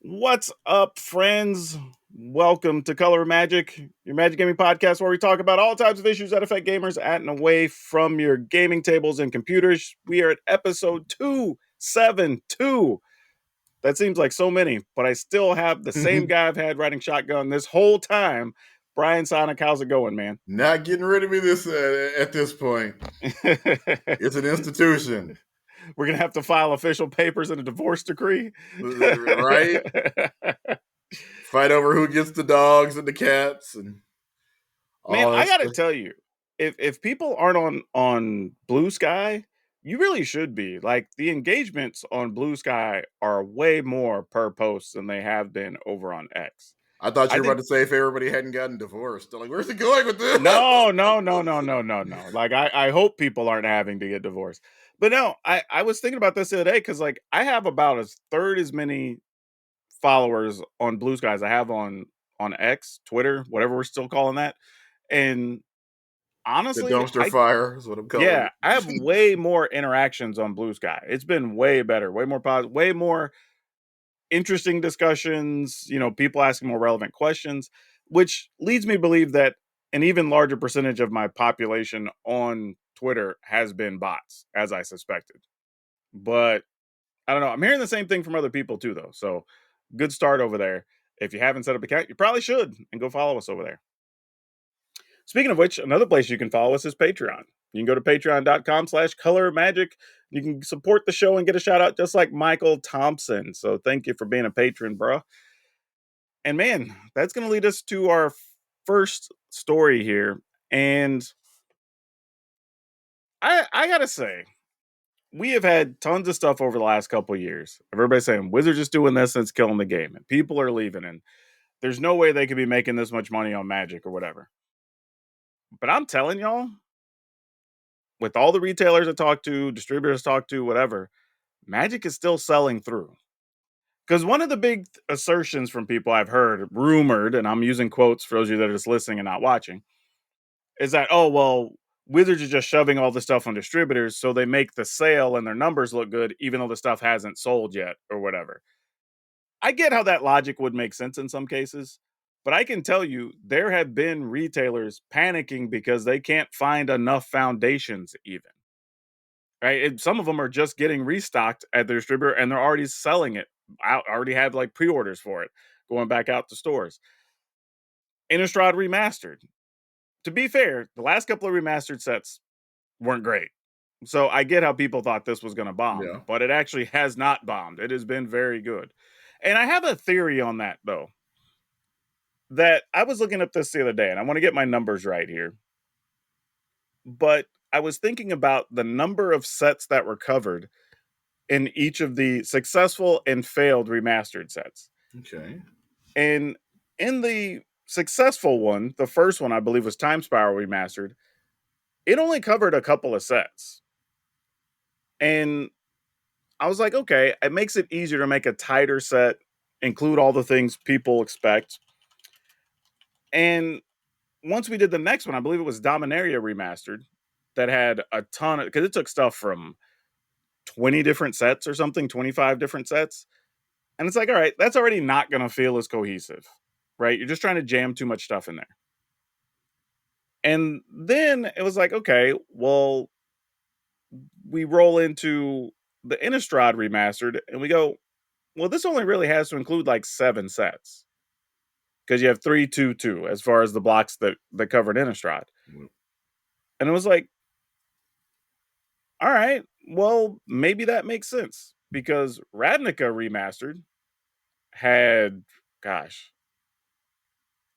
What's up, friends? Welcome to Color Magic, your Magic Gaming podcast where we talk about all types of issues that affect gamers at and away from your gaming tables and computers. We are at episode 272. That seems like so many, but I still have the same guy I've had riding shotgun this whole time. Brian Sonic, how's it going, man? Not getting rid of me at this point. It's an institution. We're going to have to file official papers and a divorce decree. Right? Fight over who gets the dogs and the cats and Man, all I that got to stuff. tell you, if people aren't on Blue Sky, you really should be. Like, the engagements on Blue Sky are way more per post than they have been over on X. I thought you I were about think to say if everybody hadn't gotten divorced. I'm like, where's it going with this? no. Like, I hope people aren't having to get divorced. But no, I was thinking about this the other day because, like, I have about a third as many followers on Blue Sky as I have on X, Twitter, whatever we're still calling that. And The honestly, dumpster fire is what I'm calling yeah, it. I have way more interactions on Blue Sky. It's been way better, way more positive, way more interesting discussions, people asking more relevant questions, which leads me to believe that an even larger percentage of my population on Twitter has been bots, as I suspected. But I don't know. I'm hearing the same thing from other people too, though. So good start over there. If you haven't set up an account, you probably should and go follow us over there. Speaking of which, another place you can follow us is Patreon. You can go to patreon.com/colormagic. You can support the show and get a shout out just like Michael Thompson. So thank you for being a patron, bro. And man, that's going to lead us to our first story here. And I got to say, we have had tons of stuff over the last couple of years. Everybody's saying Wizards is doing this and it's killing the game. And people are leaving. And there's no way they could be making this much money on Magic or whatever. But I'm telling y'all, with all the retailers I talk to, distributors talk to, whatever, Magic is still selling through. Because one of the big assertions from people I've heard, rumored, and I'm using quotes for those of you that are just listening and not watching, is that, oh, well, Wizards are just shoving all the stuff on distributors so they make the sale and their numbers look good, even though the stuff hasn't sold yet or whatever. I get how that logic would make sense in some cases, but I can tell you there have been retailers panicking because they can't find enough foundations even. Right? Some of them are just getting restocked at the distributor and they're already selling it out, already have like pre-orders for it going back out to stores. Innistrad Remastered. To be fair, the last couple of remastered sets weren't great. So I get how people thought this was going to bomb, but it actually has not bombed. It has been very good. And I have a theory on that, though, that I was looking up this the other day, and I want to get my numbers right here. But I was thinking about the number of sets that were covered in each of the successful and failed remastered sets. Okay. And in the successful one, the first one I believe was Time Spiral Remastered, it only covered a couple of sets. And I was like, okay, it makes it easier to make a tighter set, include all the things people expect. And once we did the next one, I believe it was Dominaria Remastered, that had a ton of, because it took stuff from 20 different sets or something, 25 different sets. And it's like, all right, that's already not going to feel as cohesive, right? You're just trying to jam too much stuff in there. And then it was like, okay, well, we roll into the Innistrad Remastered and we go, well, this only really has to include like 7 sets. Because you have 3, 2, 2 as far as the blocks that covered Innistrad. And it was like, all right, well, maybe that makes sense. Because Ravnica Remastered had, gosh,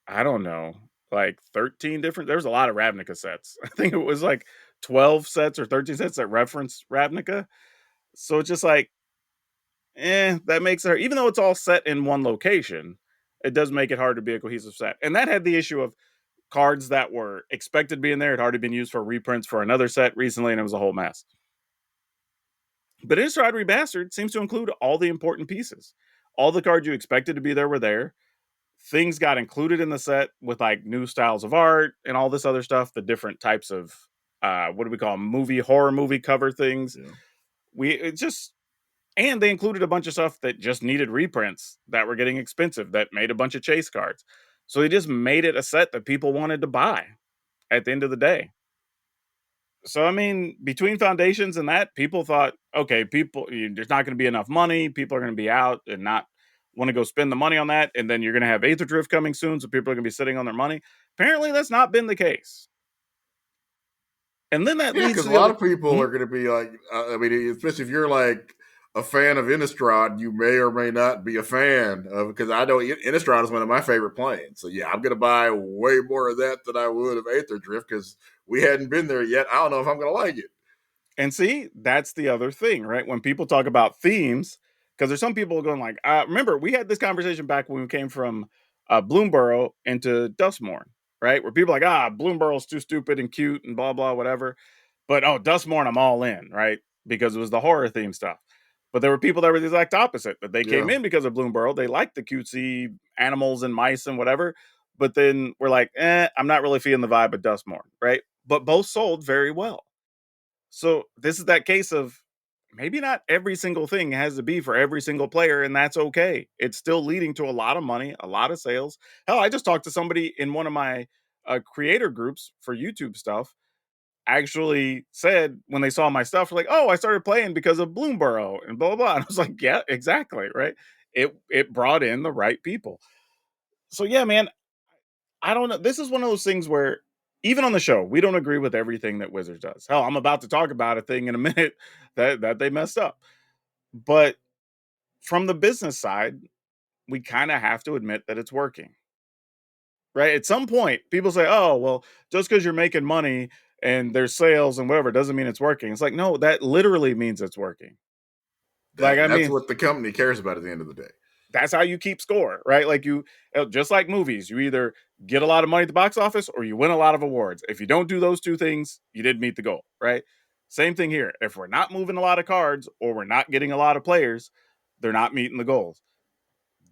I don't know, like 13 different, there's a lot of Ravnica sets. I think it was like 12 sets or 13 sets that reference Ravnica. So it's just like, that makes it, even though it's all set in one location, it does make it hard to be a cohesive set. And that had the issue of cards that were expected to be in there had already been used for reprints for another set recently, and it was a whole mess. But Innistrad Remastered seems to include all the important pieces. All the cards you expected to be there were there. Things got included in the set with like new styles of art and all this other stuff, the different types of what do we call them? Horror movie cover things. Yeah. It just And they included a bunch of stuff that just needed reprints that were getting expensive, that made a bunch of chase cards. So they just made it a set that people wanted to buy at the end of the day. So I mean, between foundations and that, people thought, okay, there's not going to be enough money. People are going to be out and not want to go spend the money on that. And then you're going to have Aether Drift coming soon, so people are going to be sitting on their money. Apparently, that's not been the case. And then that Yeah, leads because to a the lot other. of people Hmm? are going to be like, I mean, especially if you're like a fan of Innistrad, you may or may not be a fan of, because I know Innistrad is one of my favorite planes. So yeah, I'm going to buy way more of that than I would of Aether Drift because we hadn't been there yet. I don't know if I'm going to like it. And see, that's the other thing, right? When people talk about themes, because there's some people going like, remember, we had this conversation back when we came from Bloomborough into Dustmorn, right? Where people are like, Bloomborough's too stupid and cute and blah, blah, whatever. But Dustmorn, I'm all in, right? Because it was the horror theme stuff. But there were people that were the exact opposite, that they came Yeah. in because of Bloomborough. They liked the cutesy animals and mice and whatever. But then we're like, I'm not really feeling the vibe of Dustmorn, right? But both sold very well. So this is that case of maybe not every single thing has to be for every single player, and that's okay. It's still leading to a lot of money, a lot of sales. Hell, I just talked to somebody in one of my creator groups for YouTube stuff. Actually, said when they saw my stuff, like, "Oh, I started playing because of Bloomborough and blah blah blah." And I was like, "Yeah, exactly, right." It brought in the right people. So yeah, man, I don't know. This is one of those things where even on the show, we don't agree with everything that Wizards does. Hell, I'm about to talk about a thing in a minute that they messed up. But from the business side, we kind of have to admit that it's working. Right? At some point, people say, "Oh, well, just because you're making money and there's sales and whatever doesn't mean it's working." It's like, no, that literally means it's working. Like, I That's mean, what the company cares about at the end of the day. that's how you keep score, right? Like just like movies, you either get a lot of money at the box office or you win a lot of awards. If you don't do those two things, you didn't meet the goal, right? Same thing here. If we're not moving a lot of cards or we're not getting a lot of players, they're not meeting the goals.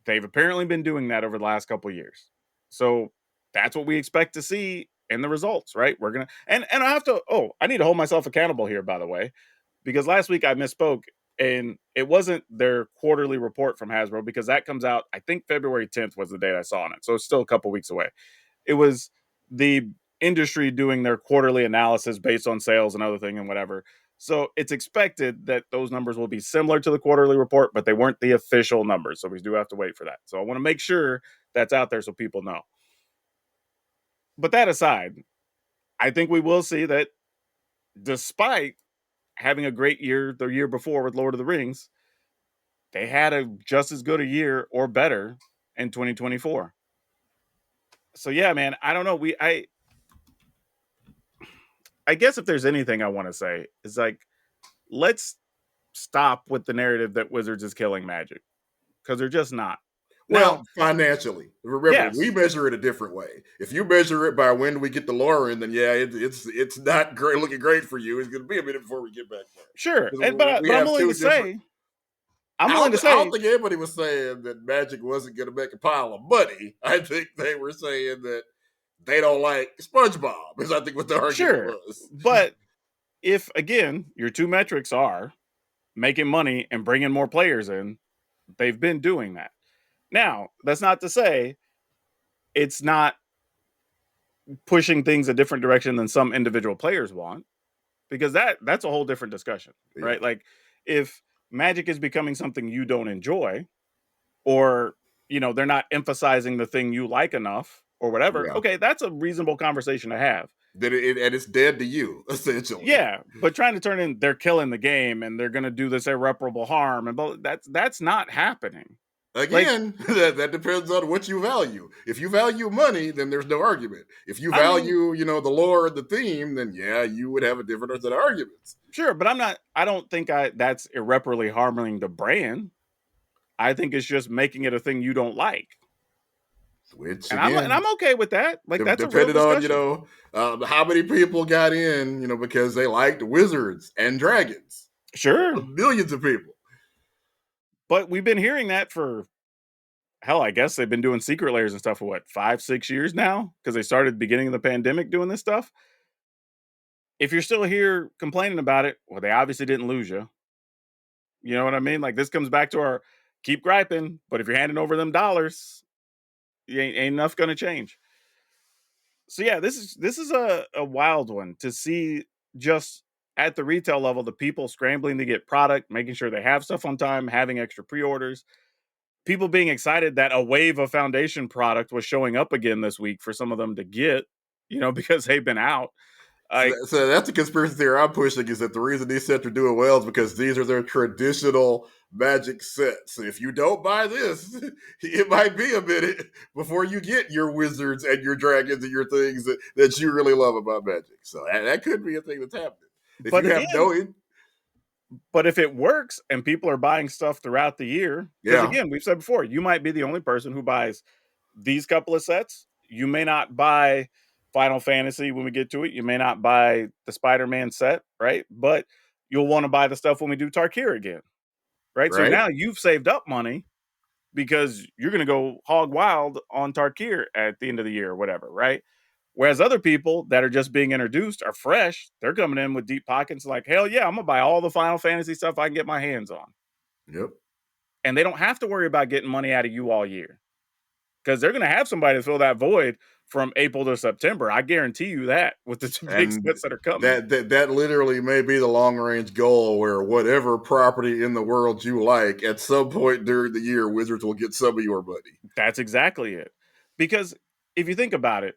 They've apparently been doing that over the last couple of years. So that's what we expect to see in the results, right? We're gonna and I have to I need to hold myself accountable here, by the way, because last week I misspoke and it wasn't their quarterly report from Hasbro because that comes out, I think February 10th was the date I saw on it. So it's still a couple weeks away. It was the industry doing their quarterly analysis based on sales and other thing and whatever. So it's expected that those numbers will be similar to the quarterly report, but they weren't the official numbers. So we do have to wait for that. So I want to make sure that's out there so people know. But that aside, I think we will see that despite having a great year the year before with Lord of the Rings, they had a just as good a year or better in 2024. So yeah, man, I don't know. I guess if there's anything I want to say is like let's stop with the narrative that Wizards is killing Magic because they're just not. Now, Well, financially, remember we yes, measure it a different way. If you measure it by when we get the lore in, then yeah, it's not great, looking great for you. It's going to be a minute before we get back there sure, because and but we I'm have willing two to different. say, I'm willing to I don't say, think anybody was saying that Magic wasn't going to make a pile of money. I think they were saying that they don't like SpongeBob. Is I think what the argument sure, was. but if again your two metrics are making money and bringing more players in, they've been doing that. Now, that's not to say it's not pushing things a different direction than some individual players want, because that's a whole different discussion, Yeah, right? Like if Magic is becoming something you don't enjoy, or they're not emphasizing the thing you like enough, or whatever. yeah. Okay, that's a reasonable conversation to have. That and it's dead to you essentially. Yeah, but trying to turn in they're killing the game and they're going to do this irreparable harm and that's not happening. Like Again, that depends on what you value. If you value money, then there's no argument. If you I mean, value, the lore and the theme, then yeah, you would have a different set of arguments. sure, but I don't think that's irreparably harming the brand. I think it's just making it a thing you don't like. Which And again, I'm okay with that. Like that's a real depended on discussion. how many people got in, because they liked wizards and dragons. Sure. Millions of people. But we've been hearing that for hell, I guess they've been doing secret layers and stuff for what, 5, 6 years now? Because they started the beginning of the pandemic doing this stuff. If you're still here complaining about it, well, they obviously didn't lose you. You know what I mean? Like this comes back to our keep griping, but if you're handing over them dollars, ain't enough going to change. So yeah, this is a wild one to see just at the retail level, the people scrambling to get product, making sure they have stuff on time, having extra pre-orders, people being excited that a wave of foundation product was showing up again this week for some of them to get, because they've been out. Like, So that's the conspiracy theory I'm pushing, is that the reason these sets are doing well is because these are their traditional Magic sets. If you don't buy this, it might be a minute before you get your wizards and your dragons and your things that you really love about Magic. So that could be a thing that's happening. If but you have again, no, but if it works and people are buying stuff throughout the year, because yeah, again, we've said before, you might be the only person who buys these couple of sets. You may not buy Final Fantasy when we get to it. You may not buy the Spider-Man set, right? But you'll want to buy the stuff when we do Tarkir again, right? So right, now you've saved up money because you're going to go hog wild on Tarkir at the end of the year or whatever, right? Whereas other people that are just being introduced are fresh. They're coming in with deep pockets like, hell yeah, I'm going to buy all the Final Fantasy stuff I can get my hands on. yep. And they don't have to worry about getting money out of you all year because they're going to have somebody to fill that void from April to September. I guarantee you that with the big And sets that are coming. that literally may be the long range goal, where whatever property in the world you like, at some point during the year, Wizards will get some of your money. That's exactly it. Because if you think about it,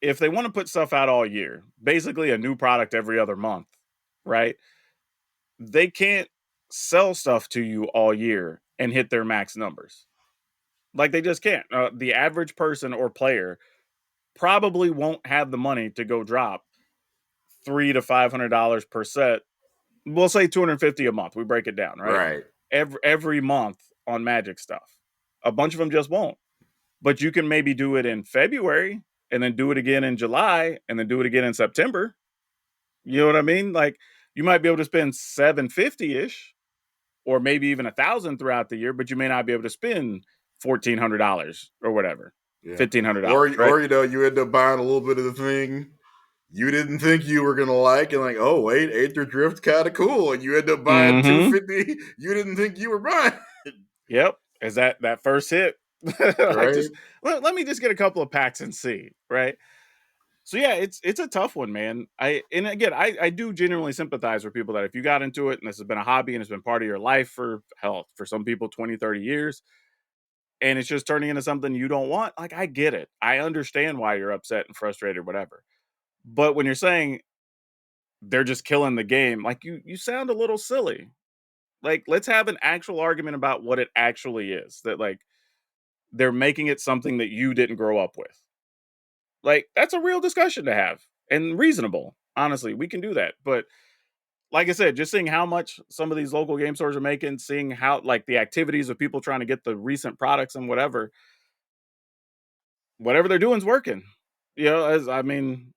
if they want to put stuff out all year, basically a new product every other month, right? They can't sell stuff to you all year and hit their max numbers. Like they just can't. The average person or player probably won't have the money to go drop $300 to $500 per set. We'll say 250 a month. We break it down, right? Right. Every month on Magic stuff. A bunch of them just won't. But you can maybe do it in February and then do it again in July and then do it again in September. You know what I mean? Like you might be able to spend 750 ish or maybe even 1,000 throughout the year, but you may not be able to spend $1,400 or whatever, Yeah. $1,500, Or right? you end up buying a little bit of the thing you didn't think you were gonna like, and like, oh wait, Aether Drift's kind of cool, and you end up buying Mm-hmm. 250 you didn't think you were buying. Yep. Is that first hit? Like Right. just let me just get a couple of packs and see, right? So yeah, it's a tough one, man. I do genuinely sympathize with people that if you got into it and this has been a hobby and it's been part of your life for hell, for some people 20, 30 years, and it's just turning into something you don't want, like I get it. I understand why you're upset and frustrated, whatever. But when you're saying they're just killing the game, like you sound a little silly. Like, let's have an actual argument about what it actually is. That like they're making it something that you didn't grow up with. Like, that's a real discussion to have and reasonable. Honestly, we can do that. But like I said, just seeing how much some of these local game stores are making, seeing how like the activities of people trying to get the recent products and whatever they're doing is working. As I mean,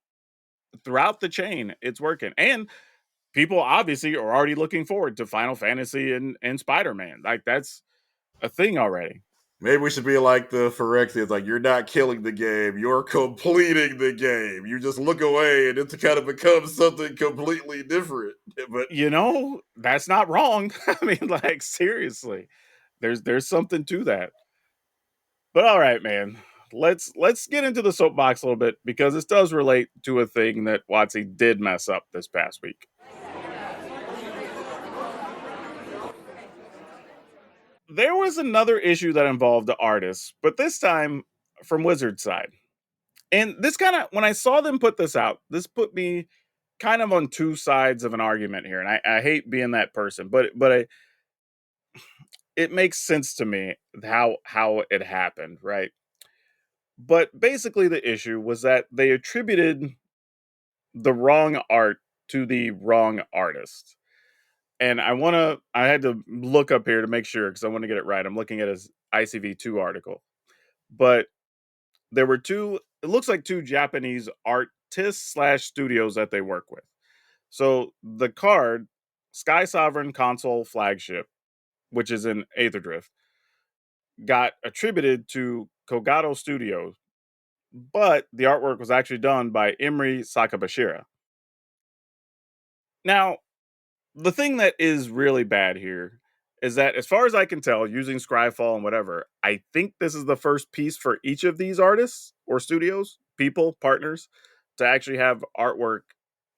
throughout the chain, it's working. And people obviously are already looking forward to Final Fantasy and Spider-Man. Like that's a thing already. Maybe we should be like the Phyrexians, like you're not killing the game, you're completing the game. You just look away and it kind of becomes something completely different. But That's not wrong. I mean, like seriously, there's something to that. But all right, man, let's get into the soapbox a little bit because this does relate to a thing that WotC did mess up this past week. There was another issue that involved the artists, but this time from Wizard's side. And this kind of, when I saw them put this out, this put me kind of on two sides of an argument here. And I hate being that person, but it makes sense to me how it happened, right? But basically, the issue was that they attributed the wrong art to the wrong artist. And I had to look up here to make sure because I want to get it right. I'm looking at his ICV2 article. But there were it looks like two Japanese artists slash studios that they work with. So the card, Sky Sovereign Console Flagship, which is in Aetherdrift, got attributed to Kogato Studios, but the artwork was actually done by Imri Sakabashira. Now, the thing that is really bad here is that as far as I can tell, using Scryfall and whatever, I think this is the first piece for each of these artists or studios, people, partners, to actually have artwork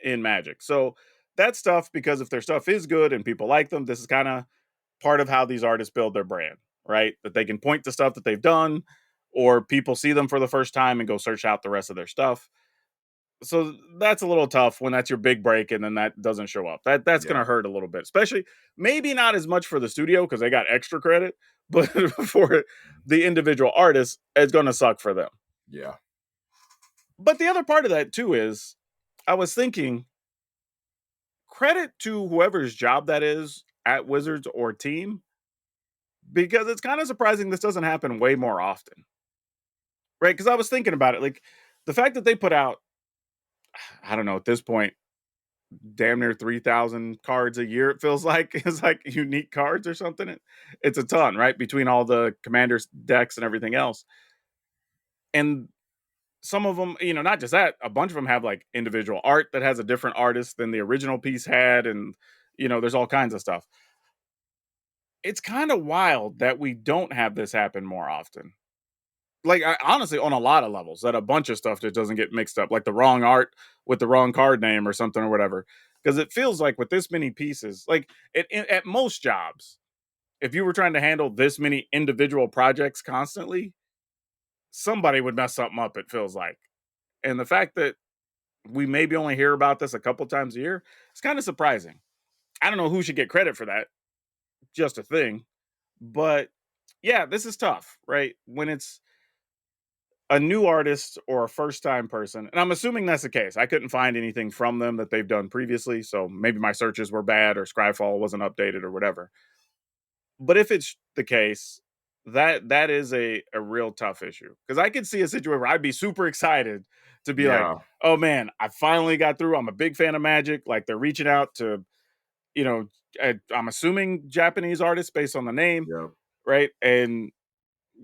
in Magic. So that's tough because if their stuff is good and people like them, this is kind of part of how these artists build their brand, right? That they can point to stuff that they've done, or people see them for the first time and go search out the rest of their stuff. So that's a little tough when that's your big break and then that doesn't show up. That's going Yeah. to hurt a little bit, especially maybe not as much for the studio because they got extra credit, but for the individual artists, it's going to suck for them. Yeah. But the other part of that too is I was thinking credit to whoever's job that is at Wizards or team because it's kind of surprising this doesn't happen way more often. Right? Because I was thinking about it like the fact that they put out I don't know at this point damn near 3,000 cards a year it feels like is like unique cards or something. It's a ton, right? Between all the commanders decks and everything else. And some of them, not just that, a bunch of them have like individual art that has a different artist than the original piece had and there's all kinds of stuff. It's kind of wild that we don't have this happen more often. Like honestly on a lot of levels that a bunch of stuff just doesn't get mixed up like the wrong art with the wrong card name or something or whatever because it feels like with this many pieces like at most jobs if you were trying to handle this many individual projects constantly somebody would mess something up it feels like and the fact that we maybe only hear about this a couple times a year it's kind of surprising. I don't know who should get credit for that, just a thing, but yeah, this is tough, right? When it's a new artist or a first time person, and I'm assuming that's the case. I couldn't find anything from them that they've done previously, so maybe my searches were bad or Scryfall wasn't updated or whatever. But if it's the case, that is a real tough issue because I could see a situation where I'd be super excited to be like, Yeah. oh man, I finally got through. I'm a big fan of Magic. Like they're reaching out to, you know, I'm assuming Japanese artists based on the name, Yeah. right? And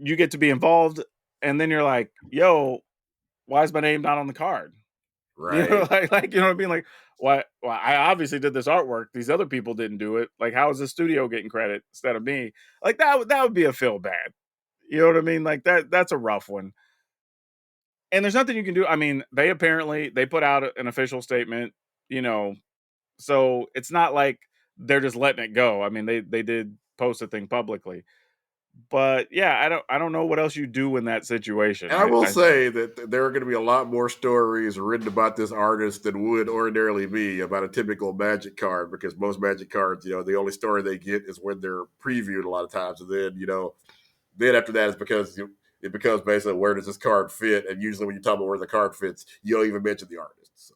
you get to be involved, and then you're like, yo, why is my name not on the card? Right. Like you know what I mean? Like, why? Well, I obviously did this artwork. These other people didn't do it. Like, how is the studio getting credit instead of me? Like that would be a feel bad. You know what I mean? Like that's a rough one. And there's nothing you can do. I mean, they put out an official statement. You know, so it's not like they're just letting it go. I mean, they did post a thing publicly. But yeah, I don't know what else you do in that situation. And I will I say that there are going to be a lot more stories written about this artist than would ordinarily be about a typical Magic card because most Magic cards, the only story they get is when they're previewed a lot of times. And then, then after that is because it becomes basically where does this card fit? And usually when you talk about where the card fits, you don't even mention the artist. So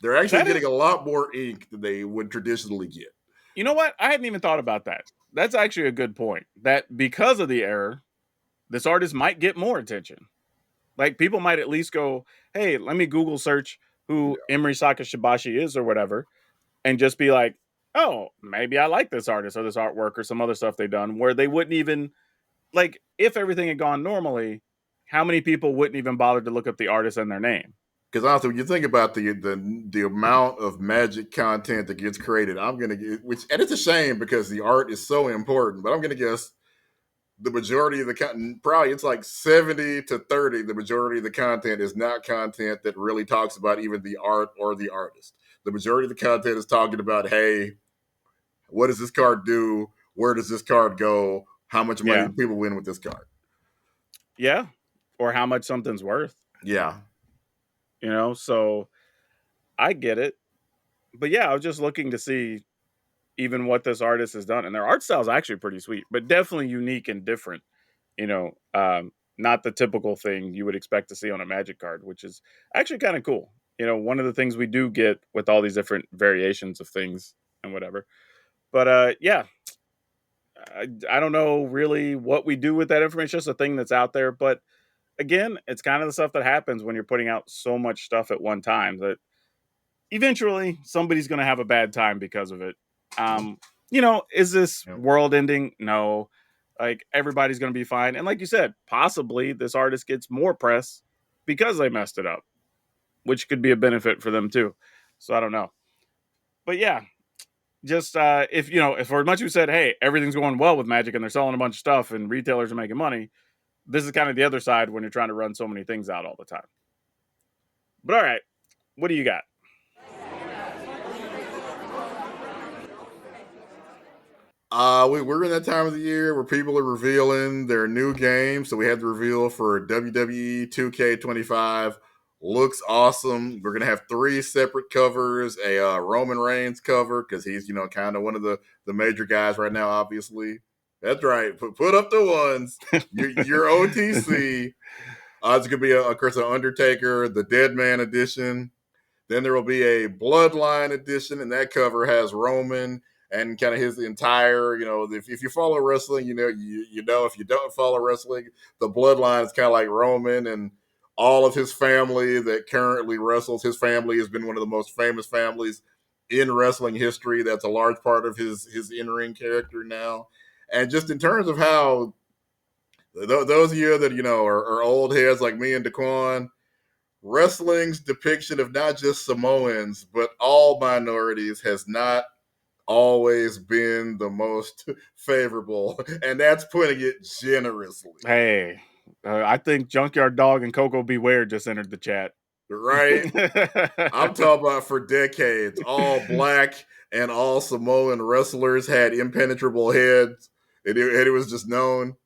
they're actually that getting is a lot more ink than they would traditionally get. You know what? I hadn't even thought about that. That's actually a good point. That because of the error, this artist might get more attention. Like people might at least go, "Hey, let me Google search who Yeah. Emery Sakashibashi is or whatever," and just be like, "Oh, maybe I like this artist or this artwork or some other stuff they've done." Where they wouldn't even like if everything had gone normally, how many people wouldn't even bother to look up the artist and their name? Because honestly, when you think about the amount of Magic content that gets created, I'm gonna get and it's a shame because the art is so important. But I'm gonna guess the majority of the content, probably it's like 70 to 30. The majority of the content is not content that really talks about even the art or the artist. The majority of the content is talking about, hey, what does this card do? Where does this card go? How much money Yeah, do people win with this card? yeah, or how much something's worth. Yeah. So I get it, but yeah, I was just looking to see even what this artist has done. And their art style is actually pretty sweet, but definitely unique and different. Not the typical thing you would expect to see on a Magic card, which is actually kind of cool. One of the things we do get with all these different variations of things and whatever. But yeah, I don't know really what we do with that information. It's just a thing that's out there. But again, it's kind of the stuff that happens when you're putting out so much stuff at one time that eventually somebody's going to have a bad time because of it. Is this Yep. world ending? No. Like everybody's going to be fine. And like you said, possibly this artist gets more press because they messed it up, which could be a benefit for them too. So I don't know. But yeah, just if for as much as we said, hey, everything's going well with Magic and they're selling a bunch of stuff and retailers are making money, this is kind of the other side when you're trying to run so many things out all the time. But all right, what do you got? We're in that time of the year where people are revealing their new games. So we had the reveal for WWE 2K25. Looks awesome. We're gonna have 3 separate covers: a Roman Reigns cover because he's kind of one of the major guys right now. Obviously, that's right. Put up the ones. Your OTC. It's gonna be of course an Undertaker, the Dead Man edition. Then there will be a Bloodline edition, and that cover has Roman and kind of his entire, if you follow wrestling, you know. If you don't follow wrestling, the Bloodline is kind of like Roman and all of his family that currently wrestles. His family has been one of the most famous families in wrestling history. That's a large part of his in-ring character now. And just in terms of how those of you that are old heads like me and Daquan, wrestling's depiction of not just Samoans but all minorities has not always been the most favorable, and that's putting it generously. Hey, I think Junkyard Dog and Coco Beware just entered the chat. Right? I'm talking about for decades, all black and all Samoan wrestlers had impenetrable heads, and it was just known.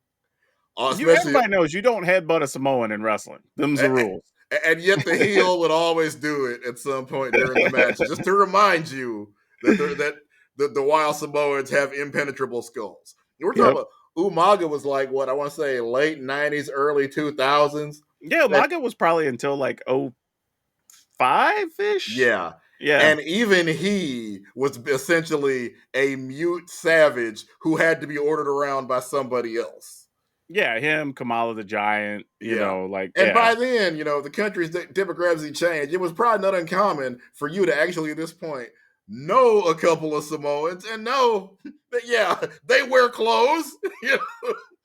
Especially, Everybody knows you don't headbutt a Samoan in wrestling. Them's the rules. and yet the heel would always do it at some point during the match, just to remind you that the wild Samoans have impenetrable skulls. We're talking about Umaga was like what I want to say late 90s, early 2000s. Yeah, Umaga was probably until like 05-ish. Yeah. And even he was essentially a mute savage who had to be ordered around by somebody else. Yeah, him, Kamala the Giant, And by then, the country's demographics changed. It was probably not uncommon for you to actually, at this point, know a couple of Samoans and know that, they wear clothes.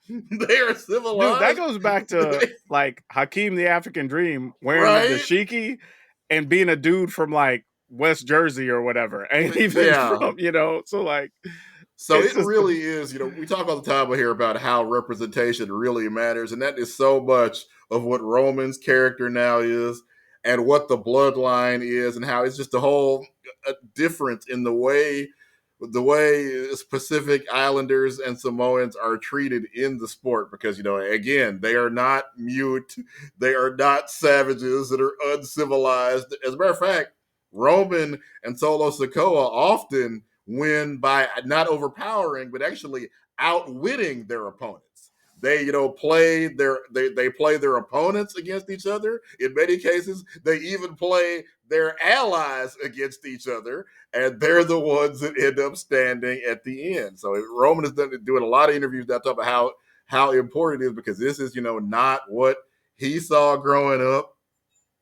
They are civilized. Dude, that goes back to like Hakeem the African Dream wearing the dashiki and being a dude from like West Jersey or whatever. And even from, so like. So it really is, we talk all the time here about how representation really matters. And that is so much of what Roman's character now is and what the Bloodline is and how it's just a whole difference in the way Pacific Islanders and Samoans are treated in the sport. Because, again, they are not mute. They are not savages that are uncivilized. As a matter of fact, Roman and Solo Sikoa often win by not overpowering, but actually outwitting their opponents. They, play their opponents against each other. In many cases, they even play their allies against each other, and they're the ones that end up standing at the end. So Roman is doing a lot of interviews that talk about how important it is, because this is, not what he saw growing up.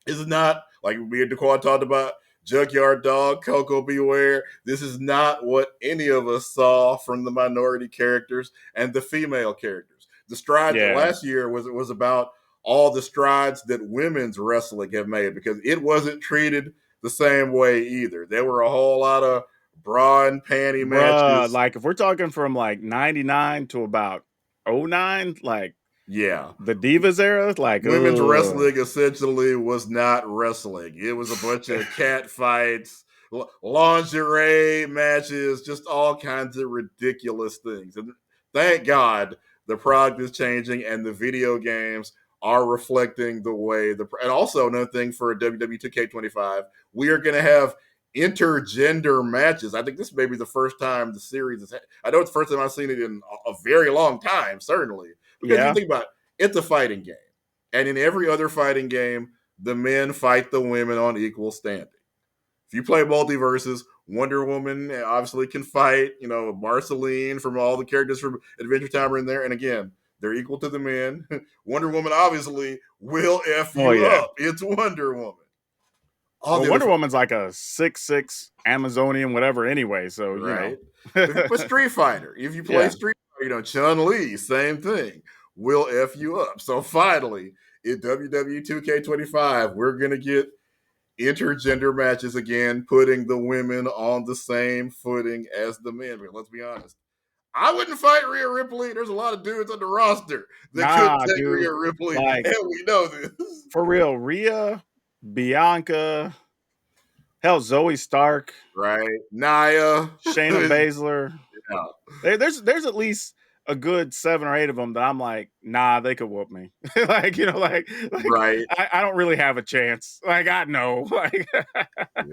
This is not, like me and Daquan talked about, Junkyard Dog, Coco Beware. This is not what any of us saw from the minority characters and the female characters. The stride last year was about all the strides that women's wrestling have made, because it wasn't treated the same way either. There were a whole lot of bra and panty matches. Like if we're talking from like 99 to about 09, like the Divas era, like women's wrestling essentially was not wrestling. It was a bunch of cat fights, lingerie matches, just all kinds of ridiculous things. And thank God the product is changing and the video games are reflecting the way and also another thing for WWE 2K25, we are going to have intergender matches. I think this may be the first time the series is. I know it's the first time I've seen it in a very long time, certainly. Because you think about it, it's a fighting game. And in every other fighting game, the men fight the women on equal standing. If you play Multiverses, Wonder Woman obviously can fight, Marceline from all the characters from Adventure Time are in there. And again, they're equal to the men. Wonder Woman obviously will F you up. It's Wonder Woman. Wonder Woman's like a 6'6" Amazonian, whatever, anyway. So, But Street Fighter, if you play Street Fighter, Chun-Li, same thing, will F you up. So finally, in WWE 2K25, we're going to get intergender matches again, putting the women on the same footing as the men. But let's be honest. I wouldn't fight Rhea Ripley. There's a lot of dudes on the roster that couldn't Nah, take dude. Rhea Ripley, Like and we know this. for real, Rhea, Bianca, hell, Zoe Stark, Right? Naya. Shayna Yeah. Baszler. There's at least a good 7 or 8 of them that I'm like, nah, they could whoop me. Like Right. I don't really have a chance. Like I know, like, Yeah.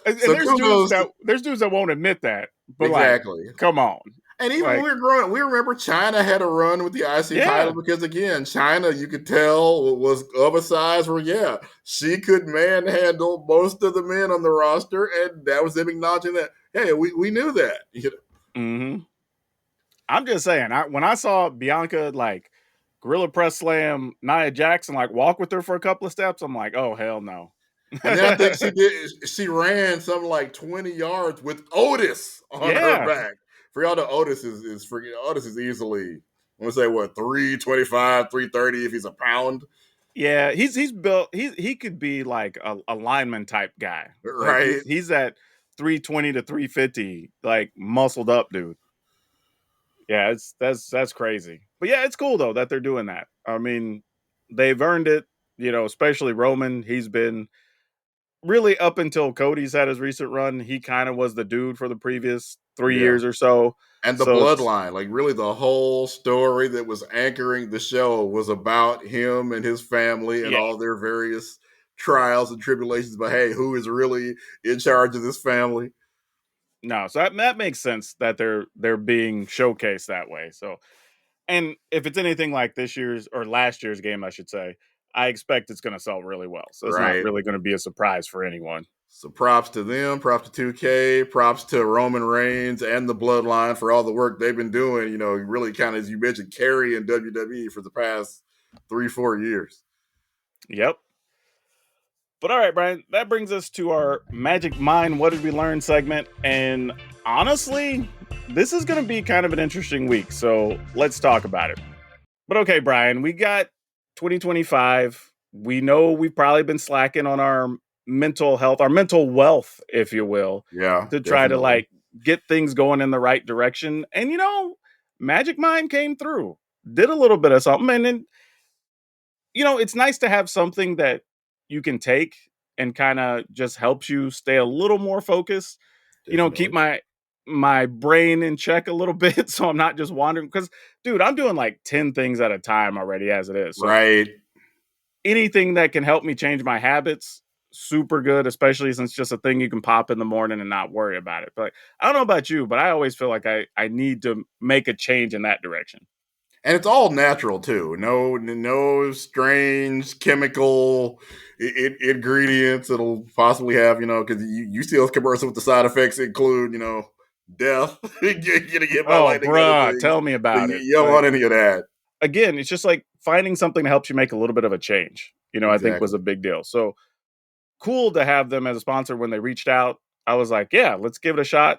and So kudos. there's dudes that won't admit that, but like, Exactly. come on, And even when like, we were growing up, we remember China had a run with the IC title yeah, because, again, China, you could tell, was of a size where, yeah, she could manhandle most of the men on the roster, and that was them acknowledging that, hey, we knew that. mm-hmm. I'm just saying, when I saw Bianca like gorilla press slam Nia Jackson, like walk with her for a couple of steps, I'm like, oh hell no. And then I think she ran something like 20 yards with Otis on her Yeah, back. For y'all, the Otis is freaking Otis is easily, I'm gonna say what, 325, 330 if he's a pound. yeah, he's built. He could be like a lineman type guy. Like Right. he's that 320 to 350, like muscled up dude. Yeah, that's crazy. But yeah, it's cool though that they're doing that. I mean, they've earned it. You know, especially Roman. He's been really up until Cody's had his recent run. He kind of was the dude for the previous 3 years Yeah. or so. And the So it's bloodline, like really the whole story that was anchoring the show was about him and his family and yeah. all their various trials and tribulations. But hey, who is really in charge of this family? No, so that makes sense that they're being showcased that way. So, and if it's anything like this year's or last year's game, I should say, I expect it's going to sell really well. So it's not Right. really going to be a surprise for anyone. So props to them, props to 2K, props to Roman Reigns and the bloodline for all the work they've been doing, really kind of, as you mentioned, carrying WWE for the past 3-4 years. Yep. But all right, Brian, that brings us to our Magic Mind What Did We Learn segment. And honestly, this is going to be kind of an interesting week. So let's talk about it. But okay, Brian, we got 2025. We know we've probably been slacking on our mental health, our mental wealth, if you will, Yeah, to try to definitely. like get things going in the right direction. And Magic Mind came through, did a little bit of something. And then, it's nice to have something that you can take and kind of just helps you stay a little more focused, keep Definitely. my brain in check a little bit so I'm not just wandering because dude, I'm doing like 10 things at a time already as it is. So Right. anything that can help me change my habits, super good, especially since it's just a thing you can pop in the morning and not worry about it. But I don't know about you, but I always feel like I need to make a change in that direction. And it's all natural too. No strange chemical ingredients it'll possibly have. Because you see those commercials with the side effects include, death, getting hit by Oh, lightning, and other bruh, things. tell me So about you, it. you don't Like, want any of that. again, it's just like finding something that helps you make a little bit of a change, I think was Exactly. a big deal. So cool to have them as a sponsor when they reached out. I was like, yeah, let's give it a shot.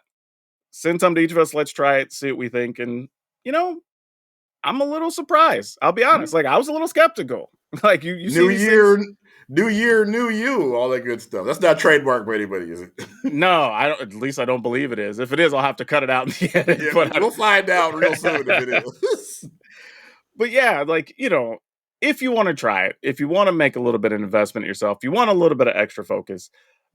Send some to each of us. Let's try it, see what we think. And, you know, I'm a little surprised. I'll be honest. Like, I was a little skeptical. Like, you see New these things. year, new year, new you, all that good stuff. That's not trademark for anybody, is it? No, I don't. At least I don't believe it is. If it is, I'll have to cut it out in the edit. Yeah, But we'll find out real soon if it is. but yeah, like, if you want to try it, if you want to make a little bit of investment in yourself, you want a little bit of extra focus,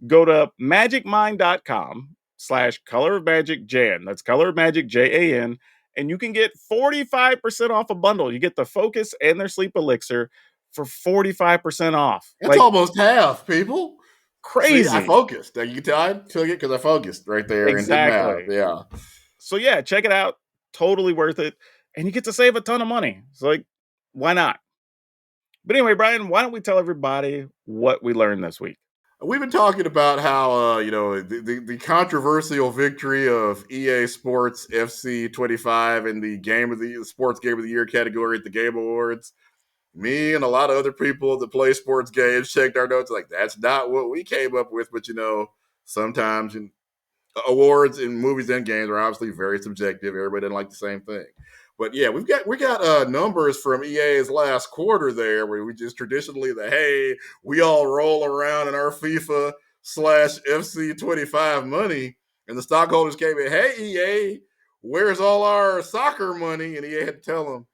go to magicmind.com/color of magic Jan. That's color of magic JAN. And you can get 45% off a bundle. You get the focus and their sleep elixir for 45% off. It's Like almost half, people. See, I crazy. focused. You can tell I took it because I focused right there and did math. Exactly. Yeah. So yeah, check it out. Totally worth it. And you get to save a ton of money. So like, why not? But anyway, Brian, why don't we tell everybody what we learned this week? We've been talking about how the controversial victory of EA Sports FC 25 in the sports game of the year category at the Game Awards. Me and a lot of other people that play sports games checked our notes like that's not what we came up with. But sometimes awards in movies and games are obviously very subjective. Everybody doesn't like the same thing. But yeah, we got numbers from EA's last quarter there, where we just traditionally hey, we all roll around in our FIFA slash FC 25 money, and the stockholders came in, hey EA, where's all our soccer money? And EA had to tell them,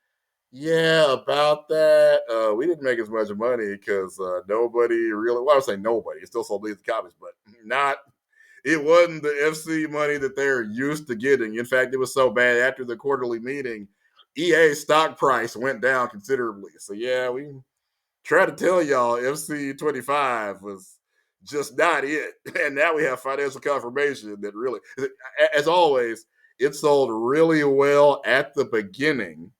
yeah, about that. We didn't make as much money because nobody really. Well, I would say nobody. It still sold these copies, but not. It wasn't the FC money that they're used to getting. In fact, it was so bad after the quarterly meeting, EA stock price went down considerably. So yeah, we try to tell y'all FC 25 was just not it, and now we have financial confirmation that really, as always, it sold really well at the beginning,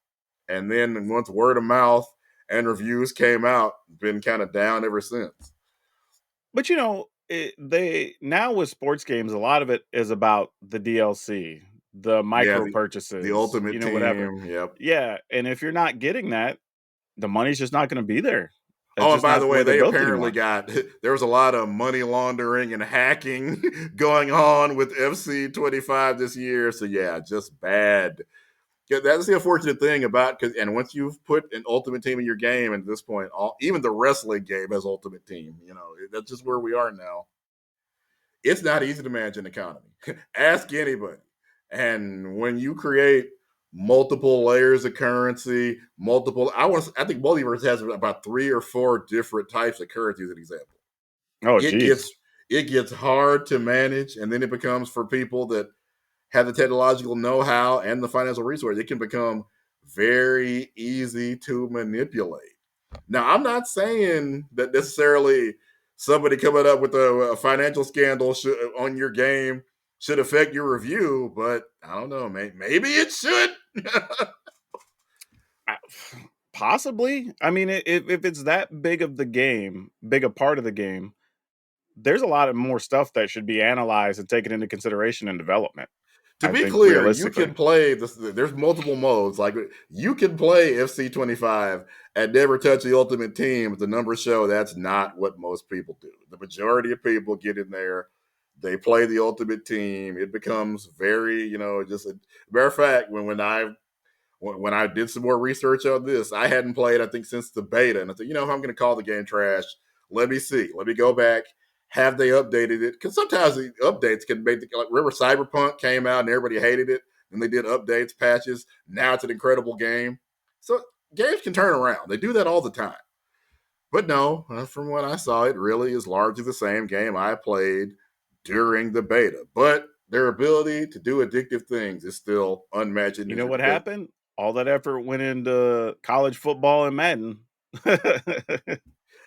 and then once word of mouth and reviews came out, been kind of down ever since. But they now with sports games, a lot of it is about the DLC, the Yeah, micro the purchases, Ultimate whatever. Team. Yep. Yeah, and if you're not getting that, the money's just not going to be there. That's Oh, and just by not the the way, way they're they built apparently anymore. got there was a lot of money laundering and hacking going on with FC 25 this year. So yeah, just bad. Yeah, that's the unfortunate thing about and once you've put an Ultimate Team in your game, at this point, even the wrestling game has Ultimate Team. That's just where we are now. It's not easy to manage an economy. Ask anybody. And when you create multiple layers of currency, I think Multiverse has about 3 or 4 different types of currency as an example. Oh, It geez. gets it gets hard to manage, and then it becomes for people that have the technological know-how and the financial resources, it can become very easy to manipulate. Now, I'm not saying that necessarily somebody coming up with a financial scandal on your game should affect your review, but I don't know, maybe it should. I- Possibly. I mean, if it's that big of the game, big a part of the game, there's a lot of more stuff that should be analyzed and taken into consideration in development. To I be think clear, you realistically. can play this. There's multiple modes. Like you can play FC 25 and never touch the Ultimate Team. But the numbers show that's not what most people do. The majority of people get in there, they play the Ultimate Team. It becomes very, just a matter of fact. When I did some more research on this, I hadn't played, I think, since the beta. And I said, if I'm going to call the game trash, let me see. Let me go back. Have they updated it? Because sometimes the updates can make remember Cyberpunk came out and everybody hated it. And they did updates, patches. Now it's an incredible game. So games can turn around. They do that all the time. But no, from what I saw, it really is largely the same game I played during the beta. But their ability to do addictive things is still unmatched in You know industry what because happened? All that effort went into college football and Madden.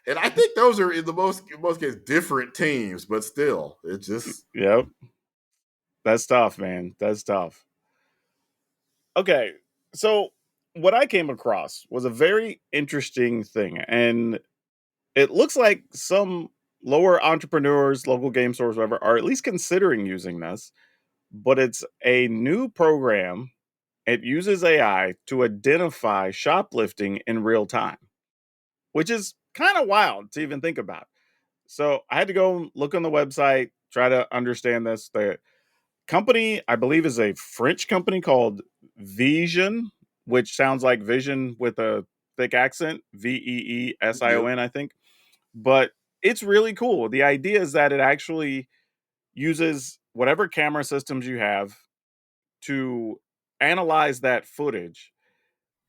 and I think those are in most cases different teams, but still, it just Yep. That's tough, man. That's tough. Okay. So what I came across was a very interesting thing. And it looks like some lower entrepreneurs, local game stores, whatever, are at least considering using this. But it's a new program. It uses AI to identify shoplifting in real time, which is kind of wild to even think about. So I had to go look on the website, try to understand this. The company, I believe, is a French company called Vision, which sounds like vision with a thick accent, yep, VEESION, I think. But it's really cool. The idea is that it actually uses whatever camera systems you have to analyze that footage,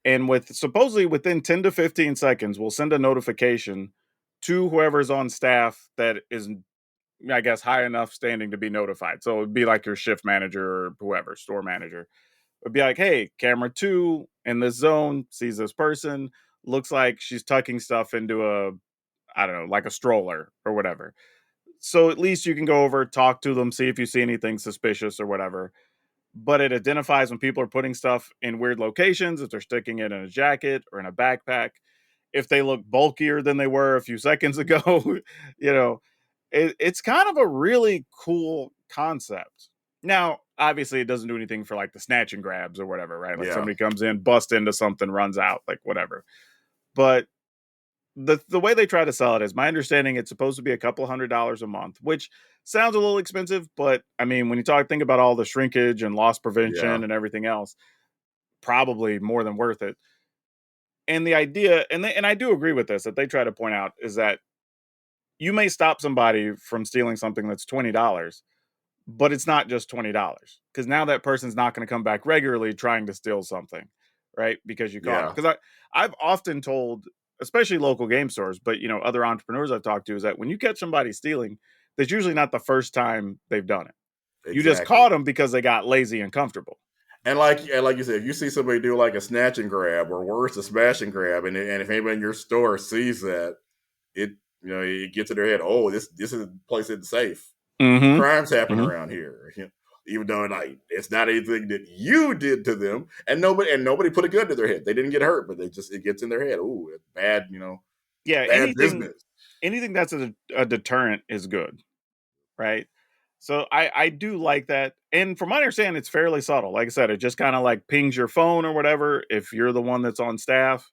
and with supposedly within 10 to 15 seconds will send a notification to whoever's on staff that is, I guess, high enough standing to be notified. So it'd be like your shift manager or whoever, store manager. It'd be like, hey, camera 2 in this zone sees this person, looks like she's tucking stuff into a, I don't know, like a stroller or whatever. So at least you can go over, talk to them, see if you see anything suspicious or whatever. But it identifies when people are putting stuff in weird locations, if they're sticking it in a jacket or in a backpack, if they look bulkier than they were a few seconds ago. you know, it's kind of a really cool concept. Now, obviously, it doesn't do anything for like the snatch and grabs or whatever, right? Like yeah, somebody comes in, busts into something, runs out, like whatever. But the way they try to sell it is my understanding it's supposed to be a couple $100s a month, which sounds a little expensive, but I mean, when you think about all the shrinkage and loss yeah. prevention and everything else, probably more than worth it. And the idea, and I do agree with this, that they try to point out is that you may stop somebody from stealing something that's $20, but it's not just $20 because now that person's not going to come back regularly trying to steal something, right? Because you caught them. Yeah, Because I've often told, especially local game stores, but other entrepreneurs I've talked to, is that when you catch somebody stealing, that's usually not the first time they've done it. You just exactly. caught them because they got lazy and comfortable. And like you said, if you see somebody do like a snatch and grab or worse, a smash and grab, and if anybody in your store sees that, it it gets in their head. Oh, this is a place isn't safe. Mm-hmm. Crimes happen Mm-hmm. around here. Even though like it's not anything that you did to them, and nobody put a gun to their head. They didn't get hurt, but it gets in their head. Oh, it's bad, Yeah, bad business. anything that's a deterrent is good, right? So I do like that. And from my understanding, it's fairly subtle. Like I said, it just kind of like pings your phone or whatever. If you're the one that's on staff,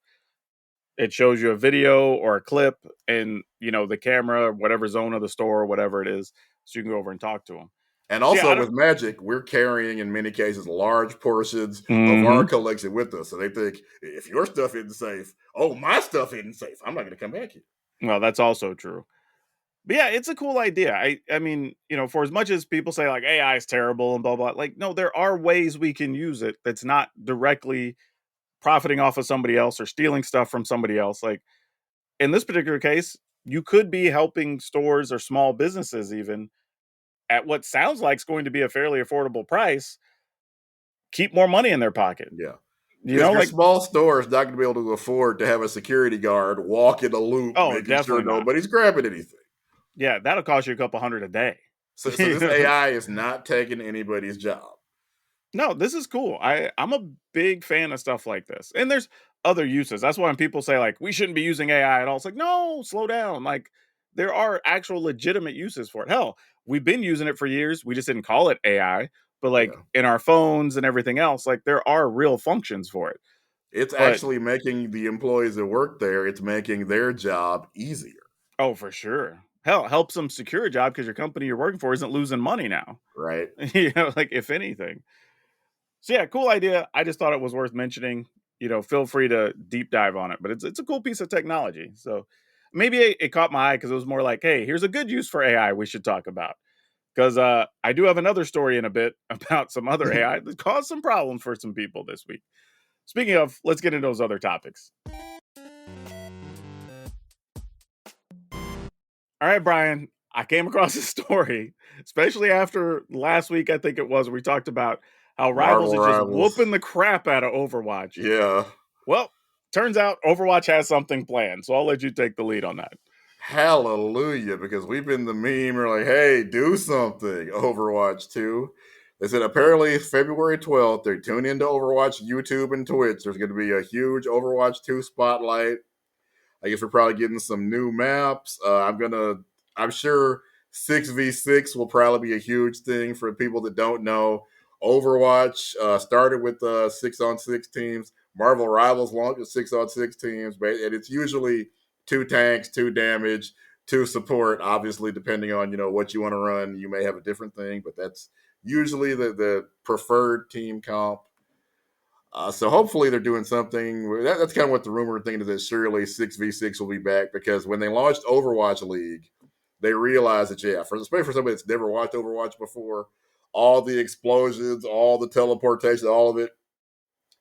it shows you a video or a clip and the camera, whatever zone of the store or whatever it is, so you can go over and talk to them. And So yeah, also I don't. with Magic, we're carrying in many cases large portions of our Hmm. collection with us. So they think if your stuff isn't safe, oh, my stuff isn't safe. I'm not going to come back here. Well, that's also true. But yeah, it's a cool idea. I mean, for as much as people say like AI is terrible and blah blah, like no, there are ways we can use it that's not directly profiting off of somebody else or stealing stuff from somebody else. Like in this particular case, you could be helping stores or small businesses even at what sounds like is going to be a fairly affordable price, keep more money in their pocket. Yeah. Because your Like, small store is not going to be able to afford to have a security guard walk in a loop, oh, making sure definitely not. nobody's grabbing anything. Yeah, that'll cost you a couple hundred a day. So this AI is not taking anybody's job. No, this is cool. I'm a big fan of stuff like this. And there's other uses. That's why when people say like we shouldn't be using AI at all, it's like, no, slow down. Like there are actual legitimate uses for it. Hell, we've been using it for years. We just didn't call it AI. But like Yeah. in our phones and everything else, like there are real functions for it. It's But actually making the employees that work there, it's making their job easier. oh, for sure. Hell, helps them secure a job because your company you're working for isn't losing money now. Right? Like if anything. So yeah, cool idea. I just thought it was worth mentioning. Feel free to deep dive on it, but it's a cool piece of technology. So maybe it caught my eye because it was more like, hey, here's a good use for AI we should talk about. Because I do have another story in a bit about some other AI that caused some problems for some people this week. Speaking of, let's get into those other topics. All right, Brian, I came across a story, especially after last week, I think it was, we talked about how Rivals Marvel is just Rivals. whooping the crap out of Overwatch. Yeah. Well, turns out Overwatch has something planned, so I'll let you take the lead on that. Hallelujah. Because we've been the meme, we're like, hey, do something, Overwatch 2. They said apparently February 12th, they're tuning into Overwatch YouTube and Twitch. There's going to be a huge Overwatch 2 spotlight. I guess we're probably getting some new maps. I'm sure 6v6 will probably be a huge thing for people that don't know. Overwatch started with 6-on-6 teams. Marvel Rivals launched with 6-on-6 teams, and it's usually 2 tanks, 2 damage, 2 support. Obviously, depending on what you want to run, you may have a different thing, but that's usually the preferred team comp. So hopefully they're doing something. That's kind of what the rumor thing is, that surely 6v6 will be back, because when they launched Overwatch League, they realized that, especially for somebody that's never watched Overwatch before, all the explosions, all the teleportation, all of it,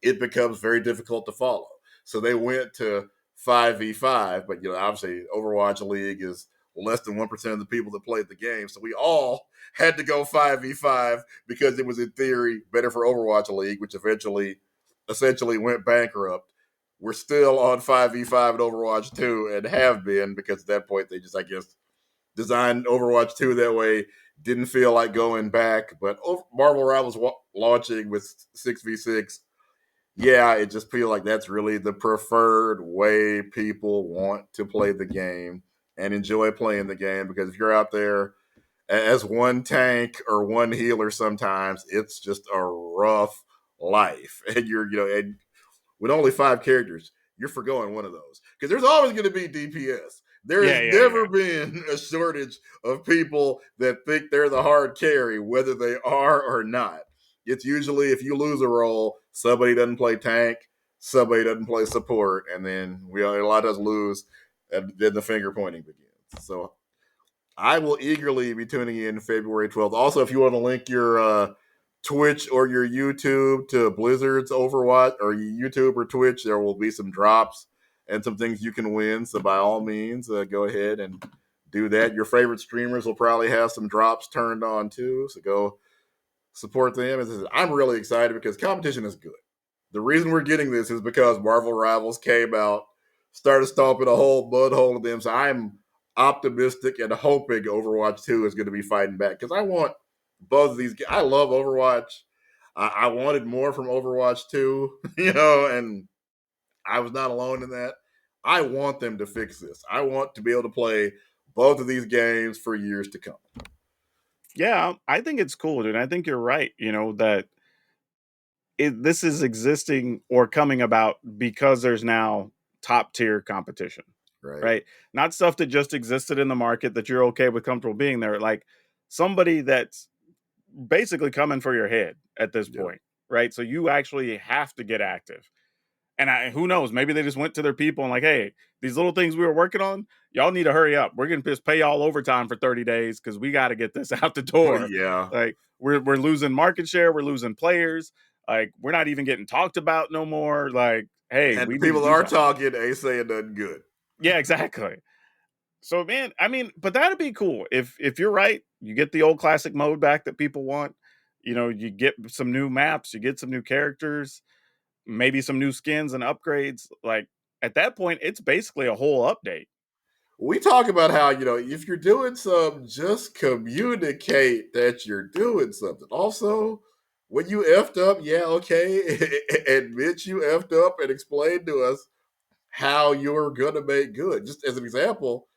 it becomes very difficult to follow. So they went to 5v5, but obviously Overwatch League is less than 1% of the people that played the game. So we all had to go 5v5 because it was in theory better for Overwatch League, which essentially went bankrupt. We're still on 5v5 in Overwatch 2 and have been, because at that point they just, I guess, designed Overwatch 2 that way. Didn't feel like going back. But Marvel Rivals launching with 6v6, yeah, it just feels like that's really the preferred way people want to play the game and enjoy playing the game. Because if you're out there as one tank or one healer, sometimes it's just a rough life. And and with only 5 characters, you're forgoing one of those, because there's always going to be DPS. There Yeah, has yeah, never yeah. been a shortage of people that think they're the hard carry, whether they are or not. it's usually if you lose a role, somebody doesn't play tank, somebody doesn't play support, and then we a lot of us lose, and then the finger pointing begins. So I will eagerly be tuning in February 12th. Also, if you want to link your Twitch or your YouTube to Blizzard's Overwatch or YouTube or Twitch, there will be some drops and some things you can win. So by all means, go ahead and do that. Your favorite streamers will probably have some drops turned on too. So go support them. I'm really excited because competition is good. The reason we're getting this is because Marvel Rivals came out, started stomping a whole mud hole in them. So I'm optimistic and hoping Overwatch 2 is going to be fighting back because I want both of these. I love Overwatch. I wanted more from Overwatch 2, and I was not alone in that. I want them to fix this. I want to be able to play both of these games for years to come. Yeah, I think it's cool, dude. I think you're right. That this is existing or coming about because there's now top tier competition, Right. right? Not stuff that just existed in the market that you're okay with, comfortable being there. Like somebody that's basically coming for your head at this Yeah. point, right? So you actually have to get active. And who knows? Maybe they just went to their people and like, hey, these little things we were working on, y'all need to hurry up. We're gonna just pay y'all overtime for 30 days because we got to get this out the door. Yeah. Like we're losing market share, we're losing players. Like we're not even getting talked about no more. Like, hey, And we the need to people that do are something. talking ain't saying nothing good. Yeah, exactly. So man, I mean, but that'd be cool if you're right. You get the old classic mode back that people want. You get some new maps, you get some new characters, maybe some new skins and upgrades. Like at that point, it's basically a whole update. We talk about how, if you're doing something, just communicate that you're doing something. Also, when you effed up, yeah, okay, admit you effed up and explain to us how you're going to make good. Just as an example,